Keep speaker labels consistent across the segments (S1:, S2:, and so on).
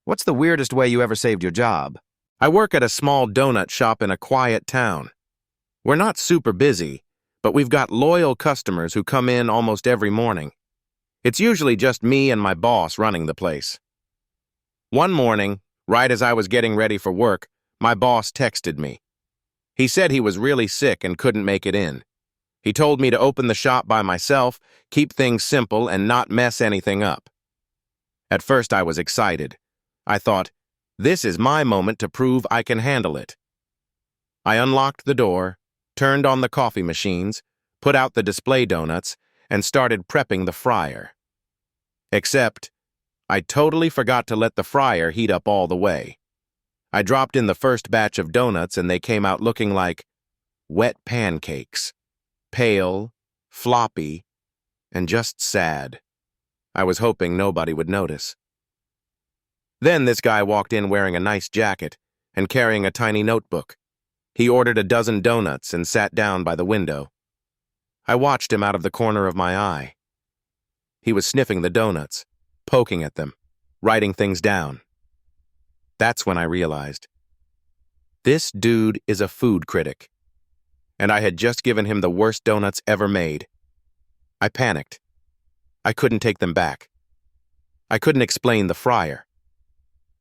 S1: What's the weirdest way you ever saved your job? I work at a small donut shop in a quiet town. We're not super busy, but we've got loyal customers who come in almost every morning. It's usually just me and my boss running the place. One morning, right as I was getting ready for work, my boss texted me. He said he was really sick and couldn't make it in. He told me to open the shop by myself, keep things simple, and not mess anything up. At first I was excited. I thought, this is my moment to prove I can handle it. I unlocked the door, turned on the coffee machines, put out the display donuts, and started prepping the fryer. Except, I totally forgot to let the fryer heat up all the way. I dropped in the first batch of donuts and they came out looking like wet pancakes. Pale, floppy, and just sad. I was hoping nobody would notice. Then this guy walked in wearing a nice jacket and carrying a tiny notebook. He ordered a dozen donuts and sat down by the window. I watched him out of the corner of my eye. He was sniffing the donuts, poking at them, writing things down. That's when I realized. This dude is a food critic. And I had just given him the worst donuts ever made. I panicked. I couldn't take them back. I couldn't explain the fryer.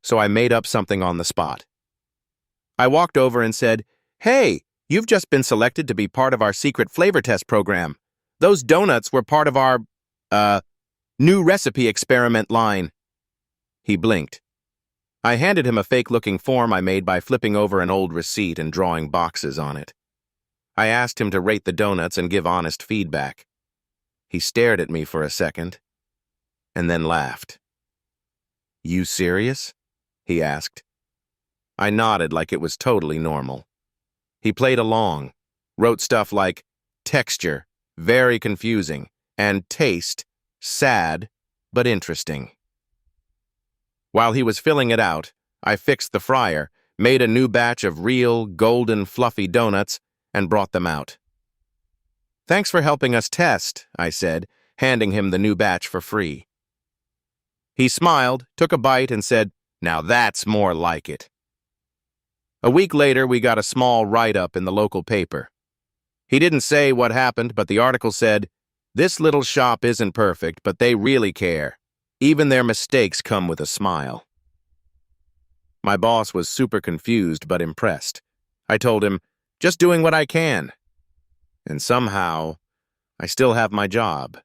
S1: So I made up something on the spot. I walked over and said, "Hey, you've just been selected to be part of our secret flavor test program. Those donuts were part of our, new recipe experiment line." He blinked. I handed him a fake-looking form I made by flipping over an old receipt and drawing boxes on it. I asked him to rate the donuts and give honest feedback. He stared at me for a second, and then laughed. "You serious?" he asked. I nodded like it was totally normal. He played along, wrote stuff like texture, very confusing, and taste, sad, but interesting. While he was filling it out, I fixed the fryer, made a new batch of real, golden, fluffy donuts, and brought them out. "Thanks for helping us test," I said, handing him the new batch for free. He smiled, took a bite, and said, "Now that's more like it." A week later, we got a small write-up in the local paper. He didn't say what happened, but the article said, "This little shop isn't perfect, but they really care. Even their mistakes come with a smile." My boss was super confused but impressed. I told him, "Just doing what I can." And somehow, I still have my job.